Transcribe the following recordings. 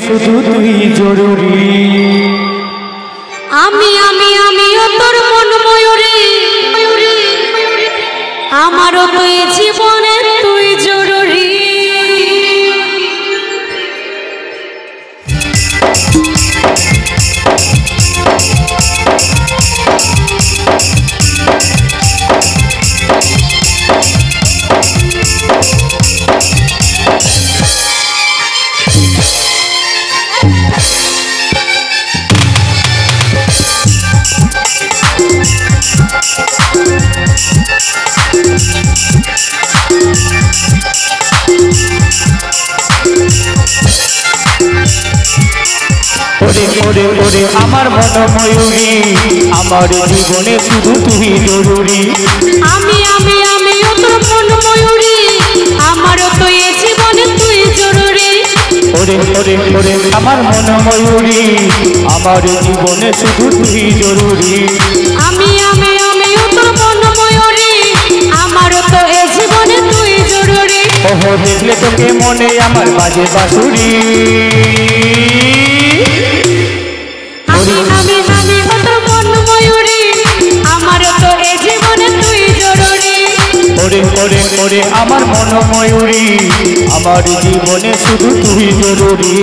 শুধু তুই জরুরি। আমিও তোর মন ময়ূরী, আমারও তো এই জীবনে তুই জরুরি। ওরে ওরে ওরে আমার মন ময়ূরী, আমার জীবনে শুধু তুই জরুরি। আমিও তোর মন ময়ূরী, আমারও তো এই জীবনে তুই জরুরি। ওরে ওরে ওরে আমার মন ময়ূরী, আমার জীবনে শুধু তুই জরুরি। আমিও তোর মন ময়ূরী, আমারও তো এই জীবনে তুই জরুরি। ওহো দেখলে তোকে মনে আমার বাজে বাঁশুরি। আমিও তোর মন ময়ূরী, আমারও তো এই জীবনে তুই জরুরি। ওরে ওরে ওরে আমার মন ময়ূরী, আমার জীবনে শুধু তুই জরুরি।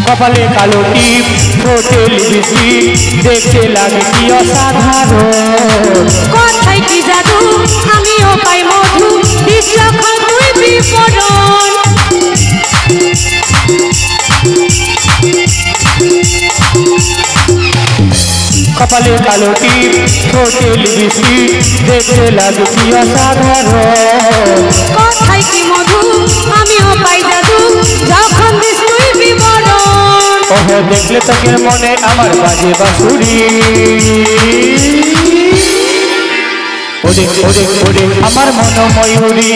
কপালে কালো টিপ, ঠোঁটে লিপস্টিক, দেখতে লাগে কি অসাধারণ। কথাই কি জাদু, আমিও পাই মধু, দিস যখন তুই বিপরণ। কপালে কালো টিপ, ঠোঁটে লিপস্টিক, দেখতে লাগে কি অসাধারণ। কথাই কি মধু, আমিও পাই জাদু, যখন দিস তুই বিবরণ। ওহো দেখলে তোকে মনে আমার বাজে বাঁশুরি। ওরে ওরে ওরে আমার মন ময়ূরী,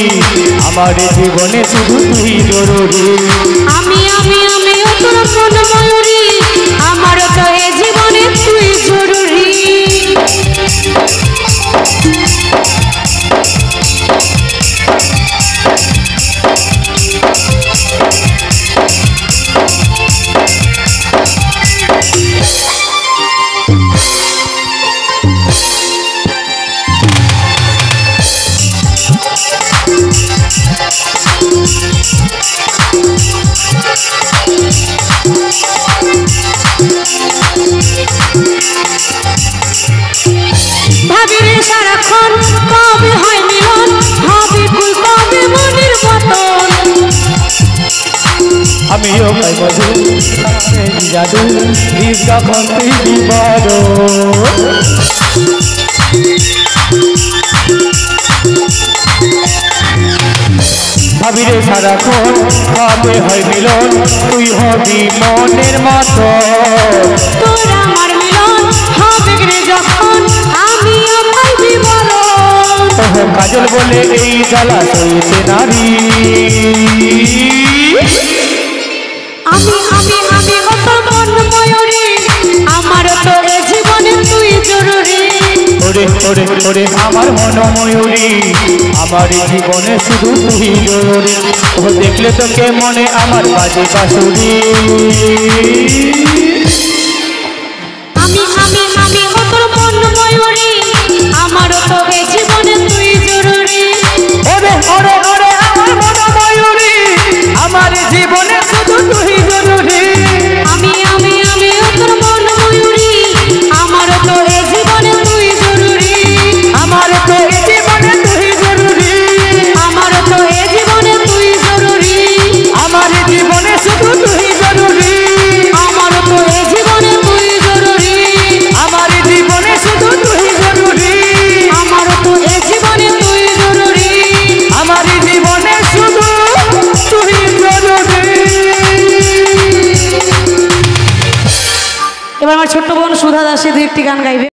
আমার জীবনে শুধু তুই জরুরি। আমিও তোর মন ময়ূরী, আমারও তো এই জীবনে তুই জরুরি। ভাবিরে সারাক্ষণ কবে হয় মিলন, হবে ফুল কবে মনের মতন। আমিও পাই মধু, জাদু, দিস যখন তুই বিবরণ। ভাবিরে সারাক্ষণ কবে হয় মিলন, তুই হবি মনের মতো। তোর আমার মিলন হবে রে যখন, আমিও পাই বিবরণ। ওহো কাজল বলে এই জ্বালা সইতে নারী। আমিও তোর মন ময়ূরী, আমারও তো এই জীবনে তুই জরুরি। ওরে ওরে ওরে আমার মন ময়ূরী, আমার জীবনে শুধু তুই জরুরি। ও দেখলে তোকে মনে আমার বাজে বাঁশুরি। আমিও তোর মন ময়ূরী, আমারও তো এই জীবনে তুই জরুরি। ওরে ওরে ওরে আমার মন ময়ূরী, আমার জীবনে শুধু তুই জরুরি। আমিও তোর মন ময়ূরী, আমারও তো এই জীবনে তুই জরুরি। আমার তো এই জীবনে তুই জরুরি। আমারও তো এই জীবনে তুই জরুরি। আমার জীবনে শুধু তুই জরুরি। আমারও তো এবার আমার ছোট্ট বোন সুধা দাসী দু একটি গান গাইবে।